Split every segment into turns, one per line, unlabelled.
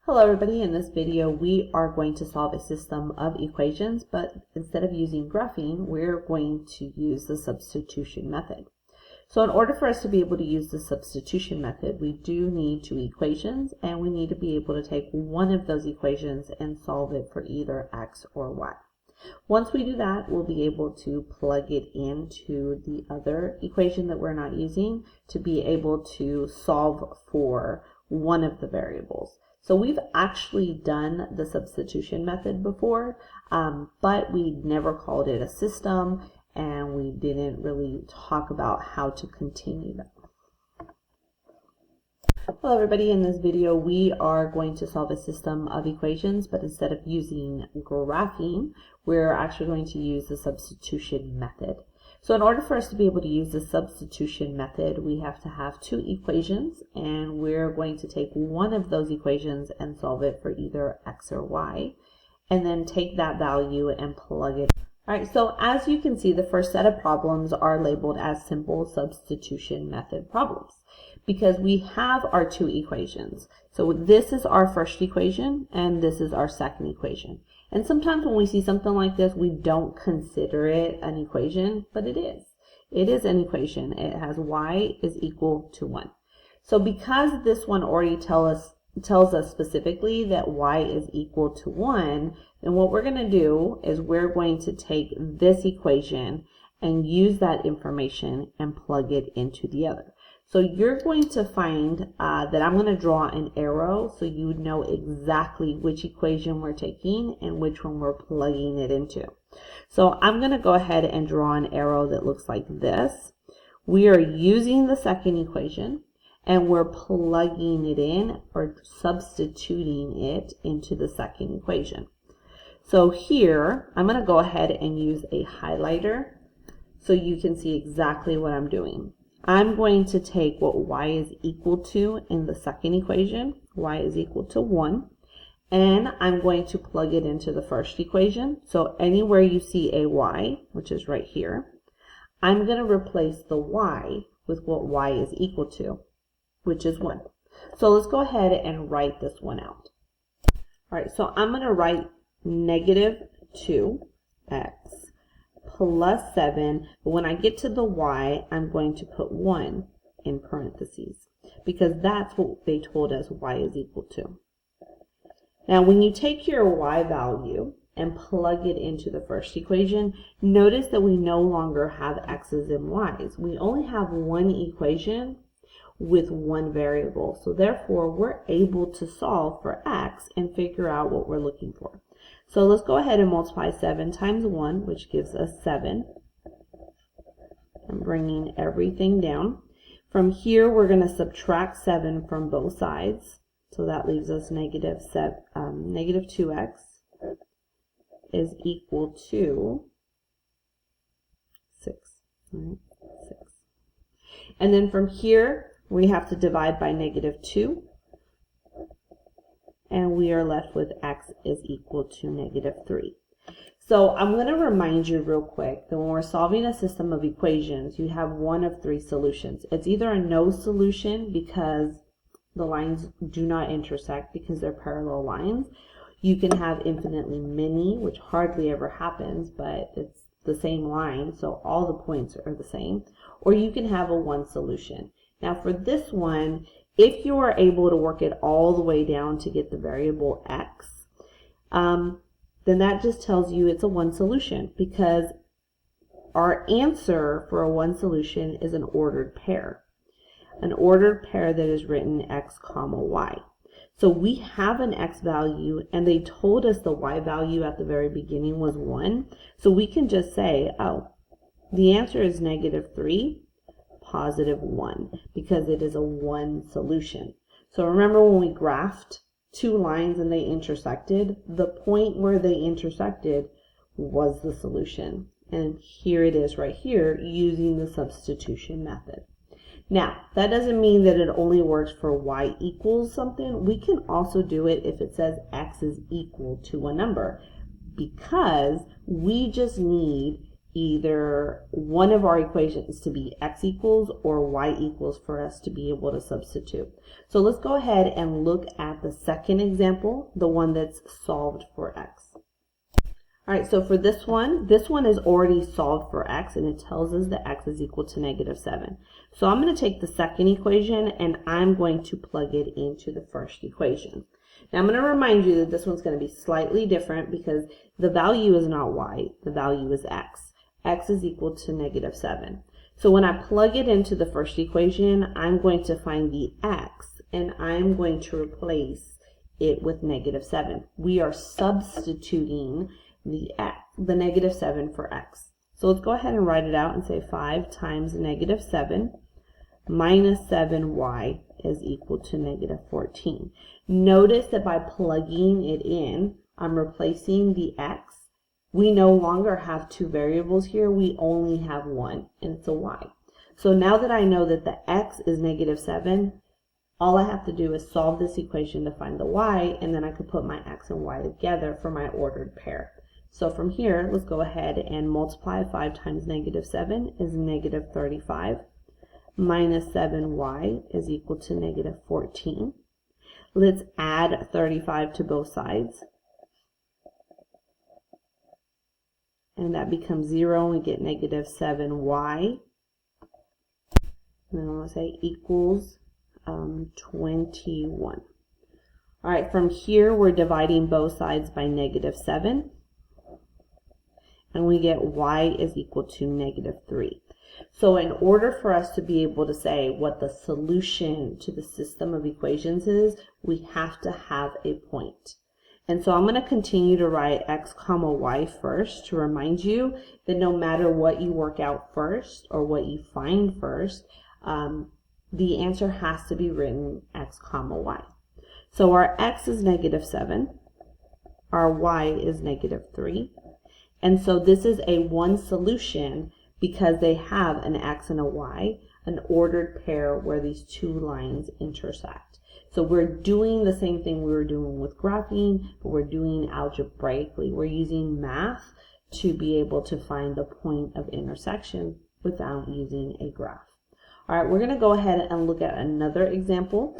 Hello everybody, in this video we are going to solve a system of equations, but instead of using graphing, we're going to use the substitution method. So in order for us to be able to use the substitution method, we do need two equations, and we need to be able to take one of those equations and solve it for either x or y. Once we do that, we'll be able to plug it into the other equation that we're not using to be able to solve for one of the variables. So we've actually done the substitution method before, but we never called it a system, and we didn't really talk about how to continue that. Hello everybody, in this video we are going to solve a system of equations, but instead of using graphing, we're actually going to use the substitution method. So in order for us to be able to use the substitution method, we have to have two equations, and we're going to take one of those equations and solve it for either x or y, and then take that value and plug it. Alright, so as you can see, the first set of problems are labeled as simple substitution method problems because we have our two equations. So this is our first equation and this is our second equation. And sometimes when we see something like this, we don't consider it an equation, but it is. It is an equation. It has y is equal to 1. So because this one already tells us specifically that y is equal to 1, then what we're going to do is we're going to take this equation and use that information and plug it into the other. So you're going to find that I'm going to draw an arrow so you know exactly which equation we're taking and which one we're plugging it into. So I'm going to go ahead and draw an arrow that looks like this. We are using the second equation and we're plugging it in or substituting it into the second equation. So here I'm going to go ahead and use a highlighter so you can see exactly what I'm doing. I'm going to take what y is equal to in the second equation, y is equal to 1, and I'm going to plug it into the first equation. So anywhere you see a y, which is right here, I'm going to replace the y with what y is equal to, which is 1. So let's go ahead and write this one out. All right, so I'm going to write negative 2x plus 7, but when I get to the y, I'm going to put 1 in parentheses because that's what they told us y is equal to. Now, when you take your y value and plug it into the first equation, notice that we no longer have x's and y's. We only have one equation with one variable. So therefore, we're able to solve for x and figure out what we're looking for. So let's go ahead and multiply 7 times 1, which gives us 7. I'm bringing everything down. From here, we're going to subtract 7 from both sides. So that leaves us negative 2x is equal to 6. Right? 6. And then from here, we have to divide by negative 2. And we are left with x is equal to negative 3. So I'm going to remind you real quick that when we're solving a system of equations, you have one of three solutions. It's either a no solution because the lines do not intersect because they're parallel lines. You can have infinitely many, which hardly ever happens, but it's the same line, so all the points are the same. Or you can have a one solution. Now for this one, if you are able to work it all the way down to get the variable x, then that just tells you it's a one solution because our answer for a one solution is an ordered pair. An ordered pair that is written x comma y. So we have an x value and they told us the y value at the very beginning was 1. So we can just say, oh, the answer is negative 3. Positive 1 because it is a one solution. So remember when we graphed two lines and they intersected, the point where they intersected was the solution. And here it is right here using the substitution method. Now, that doesn't mean that it only works for y equals something. We can also do it if it says x is equal to a number because we just need either one of our equations to be x equals or y equals for us to be able to substitute. So let's go ahead and look at the second example, the one that's solved for x. All right, so for this one is already solved for x, and it tells us that x is equal to -7. So I'm going to take the second equation and I'm going to plug it into the first equation. Now I'm going to remind you that this one's going to be slightly different because the value is not y, the value is x. X is equal to -7. So when I plug it into the first equation, I'm going to find the x and I'm going to replace it with -7. We are substituting the -7 for x. So let's go ahead and write it out and say 5 times -7 minus 7y is equal to -14. Notice that by plugging it in, I'm replacing the x. We no longer have two variables here, we only have one, and it's a y. So now that I know that the x is -7, all I have to do is solve this equation to find the y, and then I could put my x and y together for my ordered pair. So from here, let's go ahead and multiply 5 times -7 is -35, minus 7y is equal to -14. Let's add 35 to both sides. And that becomes 0, and we get -7y. And then I'm going to say equals 21. All right, from here, we're dividing both sides by -7. And we get y is equal to -3. So in order for us to be able to say what the solution to the system of equations is, we have to have a point. And so I'm going to continue to write x comma y first to remind you that no matter what you work out first or what you find first, the answer has to be written x comma y. So our x is -7, our y is -3. And so this is a one solution because they have an x and a y, an ordered pair where these two lines intersect. So we're doing the same thing we were doing with graphing, but we're doing algebraically. We're using math to be able to find the point of intersection without using a graph. All right, we're going to go ahead and look at another example,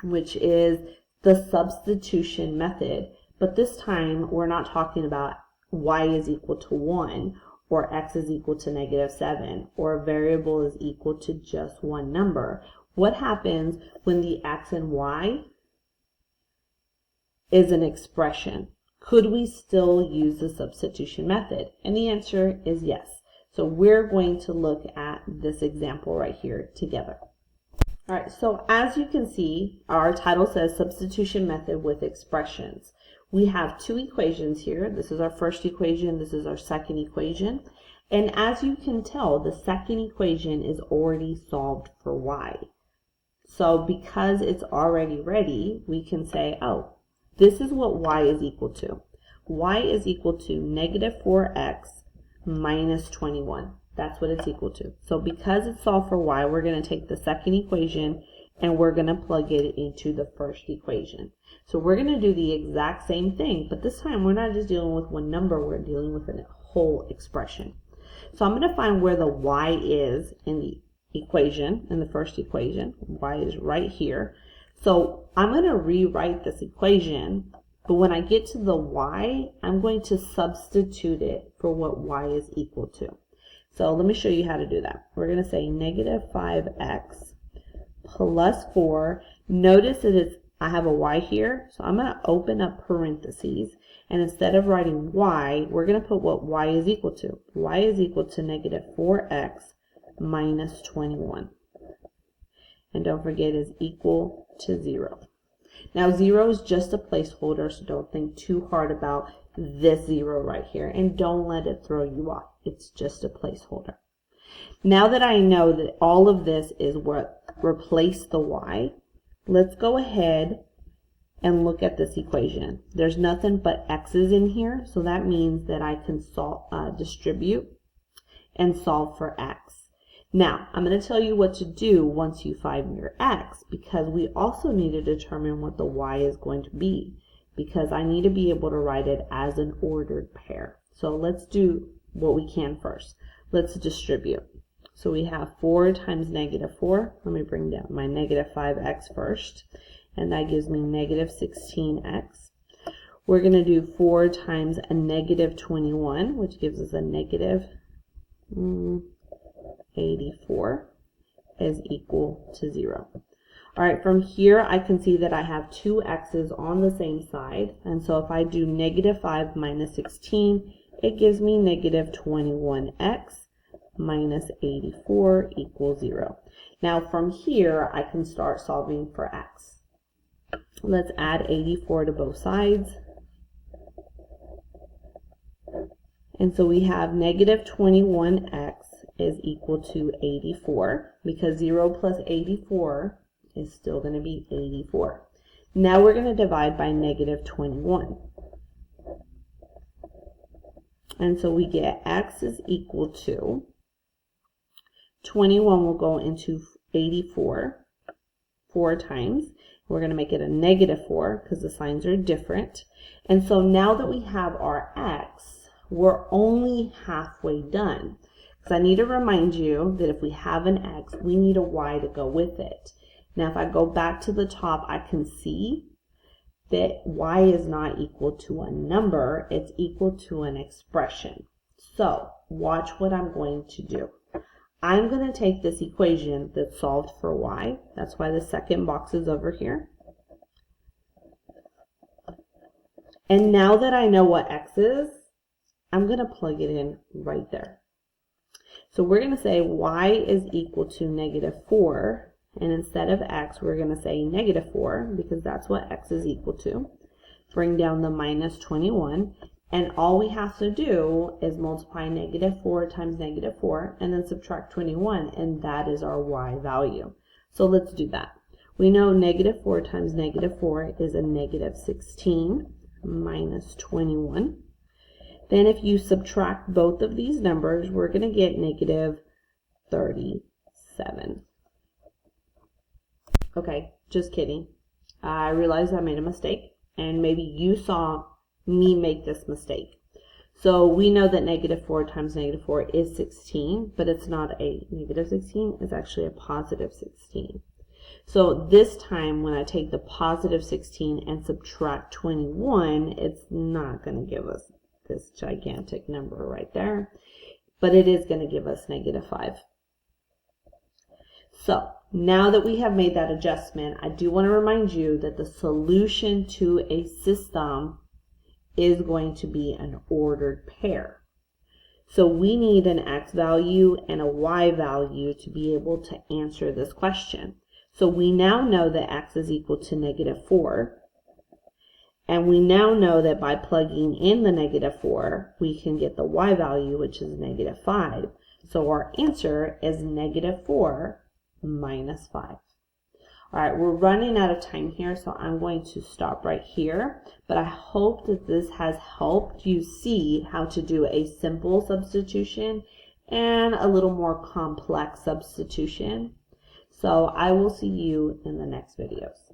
which is the substitution method. But this time, we're not talking about y is equal to 1, or x is equal to -7, or a variable is equal to just one number. What happens when the x and y is an expression? Could we still use the substitution method? And the answer is yes. So we're going to look at this example right here together. All right, so as you can see, our title says substitution method with expressions. We have two equations here. This is our first equation, this is our second equation. And as you can tell, the second equation is already solved for y. So because it's already ready, we can say, oh, this is what y is equal to. Y is equal to -4x minus 21. That's what it's equal to. So because it's solved for y, we're going to take the second equation and we're going to plug it into the first equation. So we're going to do the exact same thing, but this time we're not just dealing with one number, we're dealing with a whole expression. So I'm going to find where the y is in the equation, in the first equation. Y is right here. So I'm going to rewrite this equation, but when I get to the y, I'm going to substitute it for what y is equal to. So let me show you how to do that. We're going to say -5x plus 4. Notice that I have a y here, so I'm going to open up parentheses, and instead of writing y, we're going to put what y is equal to. Y is equal to -4x minus 21. And don't forget, is equal to 0. Now 0 is just a placeholder, so don't think too hard about this 0 right here, and don't let it throw you off. It's just a placeholder. Now that I know that all of this is what replaced the y, let's go ahead and look at this equation. There's nothing but x's in here, so that means that I can distribute and solve for x. Now, I'm going to tell you what to do once you find your x, because we also need to determine what the y is going to be, because I need to be able to write it as an ordered pair. So let's do what we can first. Let's distribute. So we have 4 times negative 4. Let me bring down my negative 5x first. And that gives me negative 16x. We're going to do 4 times a negative 21, which gives us a negative 84 is equal to 0. All right, from here I can see that I have 2 x's on the same side. And so if I do negative 5 minus 16, it gives me negative 21x minus 84 equals 0. Now from here, I can start solving for x. Let's add 84 to both sides. And so we have negative 21x is equal to 84, because 0 plus 84 is still going to be 84. Now we're going to divide by negative 21. And so we get x is equal to 21 will go into 84 4 times. We're going to make it a negative 4 because the signs are different. And so now that we have our x, we're only halfway done. Because I need to remind you that if we have an x, we need a y to go with it. Now if I go back to the top, I can see that y is not equal to a number, it's equal to an expression. So watch what I'm going to do. I'm going to take this equation that's solved for y. That's why the second box is over here. And now that I know what x is, I'm going to plug it in right there. So we're going to say y is equal to negative 4. And instead of x, we're going to say negative 4, because that's what x is equal to. Bring down the minus 21. And all we have to do is multiply negative 4 times negative 4 and then subtract 21, and that is our y value. So let's do that. We know negative 4 times negative 4 is a negative 16 minus 21. Then if you subtract both of these numbers, we're going to get negative 37. Okay, just kidding. I realized I made a mistake, and maybe you saw me make this mistake. So we know that negative 4 times negative 4 is 16, but it's not a negative 16, it's actually a positive 16. So this time when I take the positive 16 and subtract 21, it's not going to give us this gigantic number right there, but it is going to give us negative 5. So now that we have made that adjustment, I do want to remind you that the solution to a system is going to be an ordered pair. So we need an x value and a y value to be able to answer this question. So we now know that x is equal to negative 4. And we now know that by plugging in the negative 4, we can get the y value, which is negative 5. So our answer is negative 4 minus 5. All right, we're running out of time here, so I'm going to stop right here. But I hope that this has helped you see how to do a simple substitution and a little more complex substitution. So I will see you in the next videos.